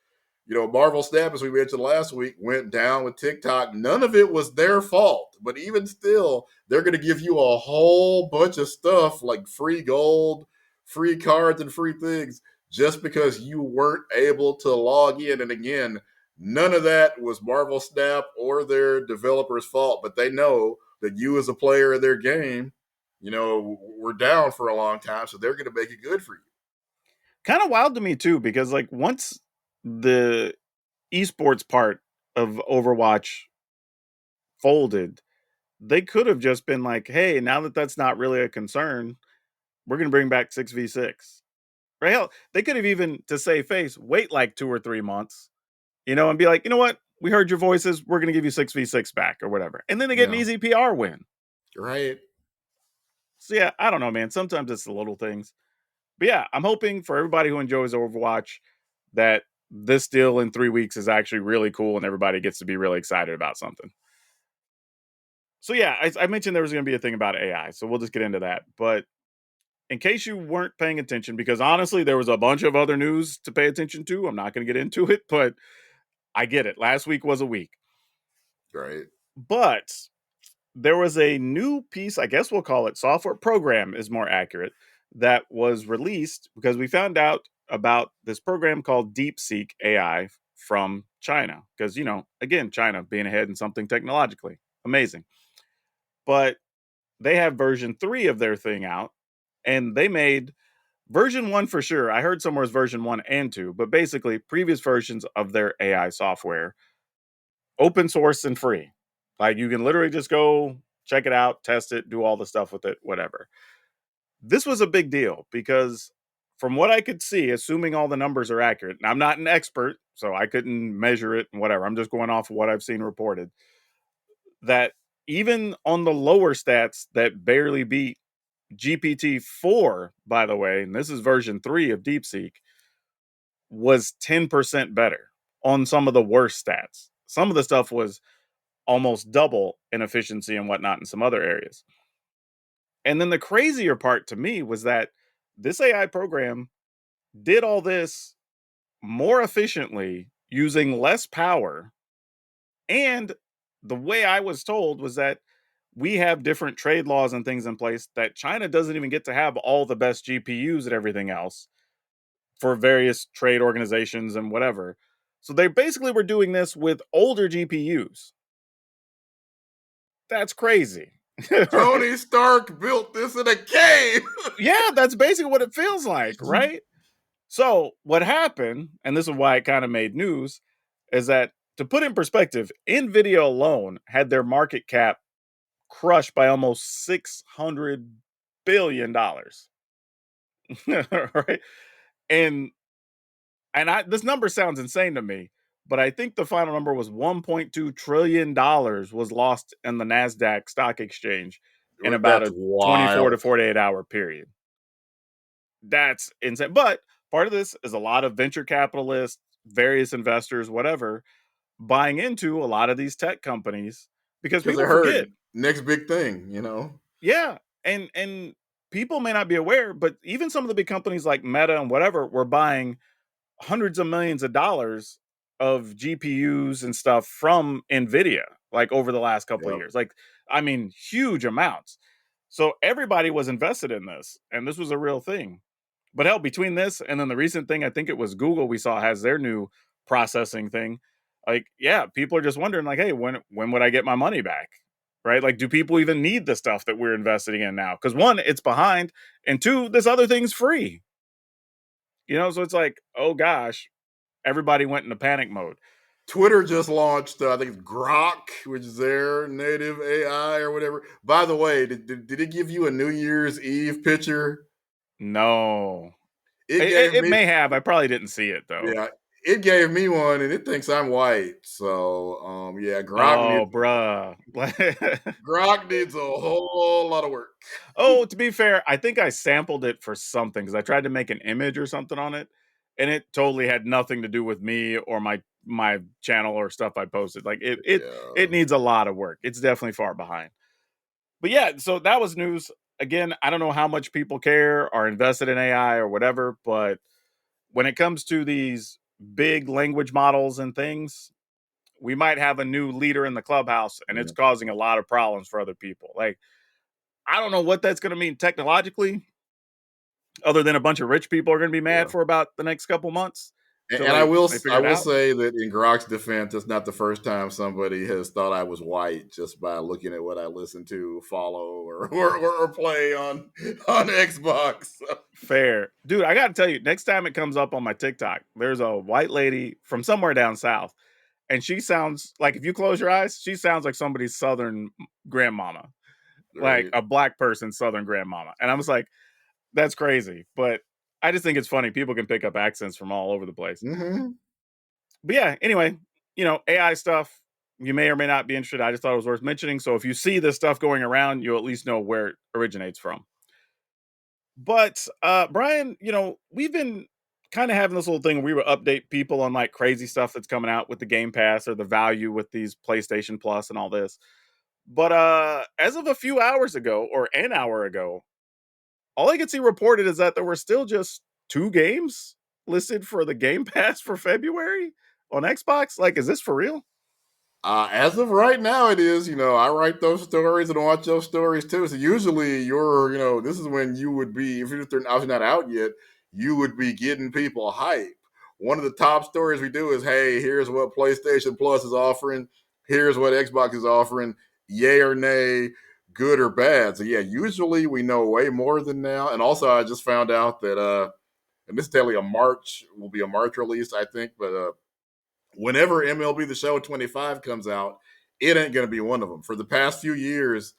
Marvel Snap, as we mentioned last week, went down with TikTok. None of it was their fault. But even still, they're going to give you a whole bunch of stuff like free gold, free cards, and free things just because you weren't able to log in. And again, none of that was Marvel Snap or their developers' fault. But they know that you, as a player of their game, were down for a long time. So they're going to make it good for you. Kind of wild to me too, because like once the esports part of Overwatch folded, they could have just been like, hey, now that that's not really a concern, we're going to bring back 6v6. Right? Hell, they could have even, to save face, wait like 2 or 3 months, and be like, you know what? We heard your voices. We're going to give you 6v6 back or whatever. And then they get an Yeah. easy PR win. Right. So yeah, I don't know, man. Sometimes it's the little things. But yeah, I'm hoping for everybody who enjoys Overwatch that this deal in 3 weeks is actually really cool and everybody gets to be really excited about something. So yeah, I mentioned there was going to be a thing about AI, so we'll just get into that. But in case you weren't paying attention, because honestly, there was a bunch of other news to pay attention to. I'm not going to get into it, but I get it. Last week was a week. Right. But there was a new piece, I guess we'll call it software program is more accurate, that was released because we found out about this program called DeepSeek AI from China. Because, again, China being ahead in something technologically. Amazing. But they have version 3 of their thing out, and they made version 1 for sure. I heard somewhere was version 1 and 2, but basically previous versions of their AI software, open source and free. Like you can literally just go check it out, test it, do all the stuff with it, whatever. This was a big deal because from what I could see, assuming all the numbers are accurate, and I'm not an expert, so I couldn't measure it and whatever. I'm just going off of what I've seen reported. That even on the lower stats that barely beat GPT-4, by the way, and this is version 3 of DeepSeek, was 10% better on some of the worst stats. Some of the stuff was almost double in efficiency and whatnot in some other areas. And then the crazier part to me was that this AI program did all this more efficiently using less power. And the way I was told was that we have different trade laws and things in place that China doesn't even get to have all the best GPUs and everything else for various trade organizations and whatever. So they basically were doing this with older GPUs. That's crazy. Tony Stark built this in a cave. Yeah, that's basically what it feels like, right? So what happened, and this is why it kind of made news, is that to put in perspective, Nvidia alone had their market cap crushed by almost $600 billion. Right? And this number sounds insane to me, but I think the final number was $1.2 trillion was lost in the Nasdaq stock exchange in about That's a 24 to wild. 48-hour period. That's insane. But part of this is a lot of venture capitalists, various investors, whatever, buying into a lot of these tech companies because Because I people forget. heard next big thing, you know. Yeah. And people may not be aware, but even some of the big companies like Meta and whatever were buying hundreds of millions of dollars of GPUs and stuff from Nvidia like over the last couple of Yep. years. Like, I mean, huge amounts. So everybody was invested in this, and this was a real thing. But hell, between this and then the recent thing, I think it was Google we saw has their new processing thing. Like, yeah, people are just wondering, like, hey, when would I get my money back? Right? Like, do people even need the stuff that we're investing in now? Because one, it's behind, and two, this other thing's free. So it's like, oh gosh, everybody went into panic mode. Twitter just launched, I think it's Grok, which is their native AI or whatever. By the way, did it give you a New Year's Eve picture? No, It it, gave it me, may have. I probably didn't see it though. yeah, it gave me one, and it thinks I'm white. So, yeah, Oh, bruh. Grok needs a whole lot of work. Oh, to be fair, I think I sampled it for something because I tried to make an image or something on it, and it totally had nothing to do with me or my channel or stuff I posted. Like it Yeah, needs a lot of work. It's definitely far behind. But yeah, so that was news. Again, I don't know how much people care or invested in AI or whatever, but when it comes to these big language models and things, we might have a new leader in the clubhouse, and it's yeah, causing a lot of problems for other people. Like, I don't know what that's going to mean technologically, other than a bunch of rich people are going to be mad yeah. for about the next couple months till And they I figure it will out. say that in Grok's defense, it's not the first time somebody has thought I was white just by looking at what I listen to, follow, or play on Xbox. So, Fair, dude. I got to tell you, next time it comes up on my TikTok, there's a white lady from somewhere down south, and she sounds like, if you close your eyes, she sounds like somebody's southern grandmama, like right. a black person's southern grandmama. And I was like, that's crazy, but I just think it's funny. People can pick up accents from all over the place. Mm-hmm. But yeah, anyway, AI stuff, you may or may not be interested. I just thought it was worth mentioning. So if you see this stuff going around, you'll at least know where it originates from. But Brian, we've been kind of having this little thing where we would update people on like crazy stuff that's coming out with the Game Pass or the value with these PlayStation Plus and all this. But as of a few hours ago or an hour ago, all I could see reported is that there were still just 2 games listed for the Game Pass for February on Xbox. Like, is this for real? As of right now, it is. I write those stories and watch those stories too. So usually, this is when you would be, if they're obviously not out yet, you would be getting people hype. One of the top stories we do is, hey, here's what PlayStation Plus is offering. Here's what Xbox is offering. Yay or nay, good or bad. So yeah, usually we know way more than now. And also, I just found out that, and this is totally will be a March release, I think, but whenever MLB The Show 25 comes out, it ain't going to be one of them. For the past few years,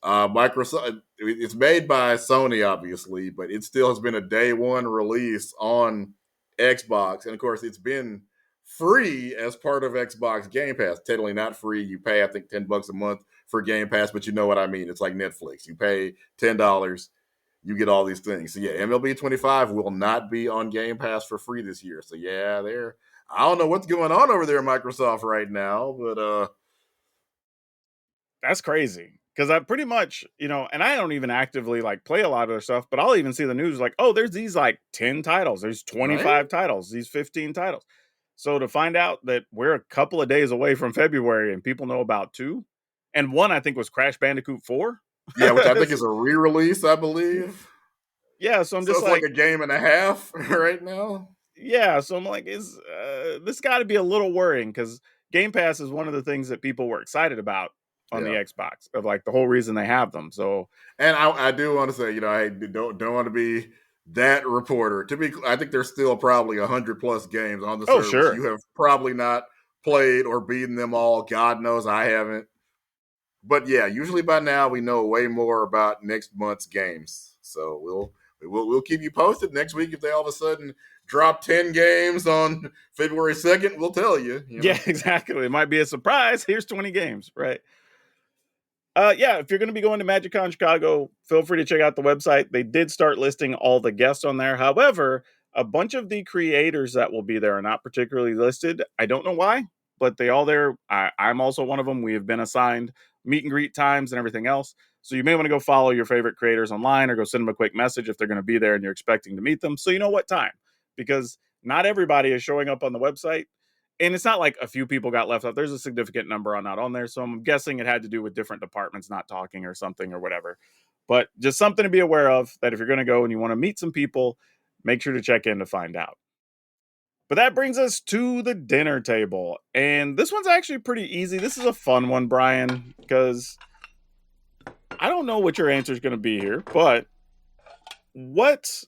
Microsoft, it's made by Sony, obviously, but it still has been a day one release on Xbox. And of course, it's been free as part of Xbox Game Pass. Totally not free. You pay, I think, $10 a month for Game Pass, but you know what I mean. It's like Netflix. You pay $10, you get all these things. So yeah, MLB 25 will not be on Game Pass for free this year. So yeah, I don't know what's going on over there at Microsoft right now, but That's crazy. Because I pretty much, and I don't even actively like play a lot of their stuff, but I'll even see the news like, oh, there's these like 10 titles, there's right? 25 titles, these 15 titles. So to find out that we're a couple of days away from February and people know about two, and one I think was Crash Bandicoot 4. Yeah, which I think is a re-release, I believe. Yeah, so I'm So just it's like like, a game and a half right now. yeah, so I'm like, is this got to be a little worrying because Game Pass is one of the things that people were excited about on the Yeah. Xbox of like the whole reason they have them. So, And I do want to say, I don't want to be that reporter. I think there's still probably 100+ games on the oh, service. sure. You have probably not played or beaten them all. God knows I haven't. But yeah, usually by now we know way more about next month's games. So we'll keep you posted next week if they all of a sudden drop 10 games on February 2nd. We'll tell you. Yeah, exactly. It might be a surprise. Here's 20 games, right? Yeah, if you're going to be going to MagicCon Chicago, feel free to check out the website. They did start listing all the guests on there. However, a bunch of the creators that will be there are not particularly listed. I don't know why, but they all there. I'm also one of them. We have been assigned meet and greet times and everything else. So you may want to go follow your favorite creators online or go send them a quick message if they're going to be there and you're expecting to meet them. So you know what time, because not everybody is showing up on the website. And it's not like a few people got left out. There's a significant number not on there. So I'm guessing it had to do with different departments not talking or something or whatever. But just something to be aware of, that if you're going to go and you want to meet some people, make sure to check in to find out. But that brings us to the dinner table. And this one's actually pretty easy. This is a fun one, Brian, because I don't know what your answer is going to be here, but what,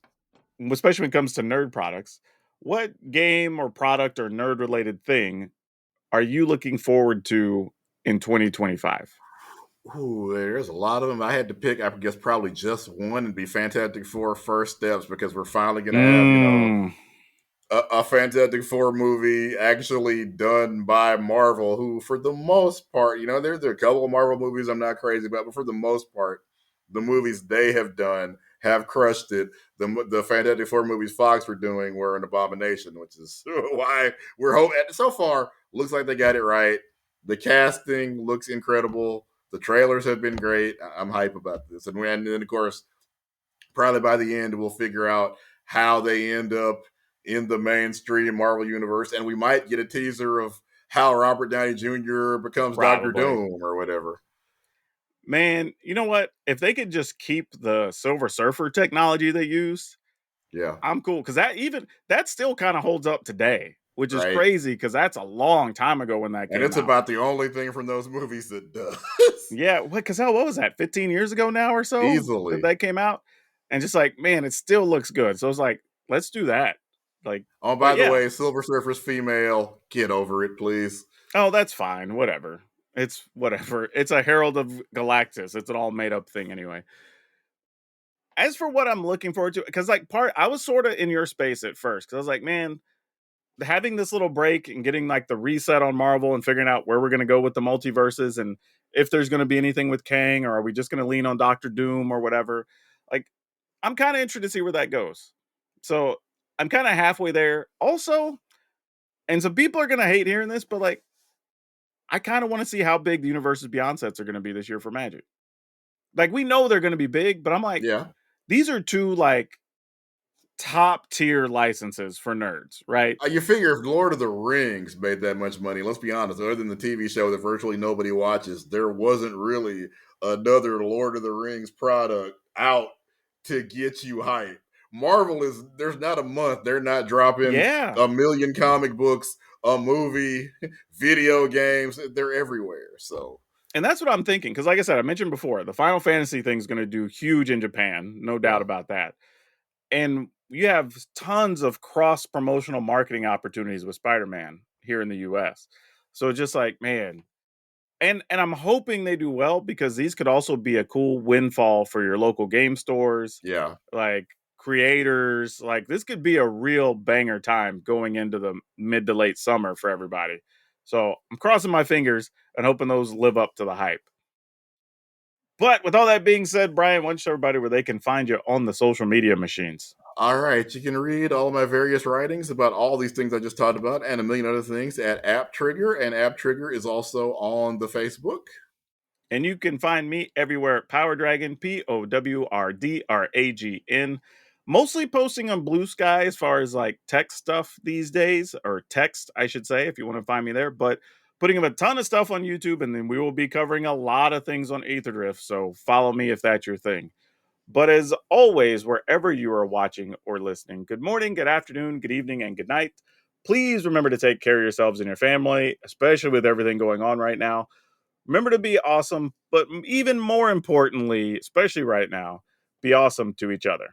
especially when it comes to nerd products, what game or product or nerd related thing are you looking forward to in 2025? Ooh, there's a lot of them. I had to pick, I guess, probably just one and be Fantastic Four First Steps because we're finally going to have, Mm, a Fantastic Four movie actually done by Marvel, who, for the most part, there's a couple of Marvel movies I'm not crazy about, but for the most part, the movies they have done have crushed it. The Fantastic Four movies Fox were doing were an abomination, which is why we're hoping. So far, looks like they got it right. The casting looks incredible. The trailers have been great. I'm hype about this, and then of course, probably by the end, we'll figure out how they end up in the mainstream Marvel universe, and we might get a teaser of how Robert Downey Jr. becomes Doctor probably. Doom or whatever. Man, you know what? If they could just keep the Silver Surfer technology they used, Yeah, I'm cool. Because that still kind of holds up today, which is right. crazy because that's a long time ago when that And came it's out. about the only thing from those movies that does. Yeah, because hell, what was that? 15 years ago now or so that Easily. that came out, and just like, man, it still looks good. So it's like, let's do that. Like, Oh, but by the yeah, way, Silver Surfer's female. Get over it, please. oh, that's fine. Whatever. It's whatever. It's a Herald of Galactus. It's an all made up thing anyway. As for what I'm looking forward to, because like I was sort of in your space at first, because I was like, man, having this little break and getting like the reset on Marvel and figuring out where we're going to go with the multiverses and if there's going to be anything with Kang or are we just going to lean on Doctor Doom or whatever. Like, I'm kind of interested to see where that goes. So I'm kind of halfway there. Also, and some people are going to hate hearing this, but like, I kind of want to see how big the Universes Beyond sets are going to be this year for Magic. Like, we know they're going to be big, but I'm like, Yeah. these are two like top tier licenses for nerds, right? You figure if Lord of the Rings made that much money, let's be honest, other than the TV show that virtually nobody watches, there wasn't really another Lord of the Rings product out to get you hype. Marvel there's not a month they're not dropping Yeah. a million comic books, a movie, video games. They're everywhere. So, And that's what I'm thinking. Cause like I said, I mentioned before, the Final Fantasy thing is going to do huge in Japan. No doubt yeah. about that. And you have tons of cross promotional marketing opportunities with Spider-Man here in the US. So just like, man, and I'm hoping they do well because these could also be a cool windfall for your local game stores, Yeah. like creators. Like this could be a real banger time going into the mid to late summer for everybody. So I'm crossing my fingers and hoping those live up to the hype. But with all that being said, Brian, why don't you show everybody where they can find you on the social media machines? All right, you can read all of my various writings about all these things I just talked about and a million other things at App Trigger, and App Trigger is also on the Facebook. And you can find me everywhere at PowrDragn, PowrDragn, mostly posting on Blue Sky as far as like text stuff these days, or text, I should say, if you want to find me there. But putting up a ton of stuff on YouTube, and then we will be covering a lot of things on Aetherdrift. So follow me if that's your thing. But as always, wherever you are watching or listening, good morning, good afternoon, good evening, and good night. Please remember to take care of yourselves and your family, especially with everything going on right now. Remember to be awesome, but even more importantly, especially right now, be awesome to each other.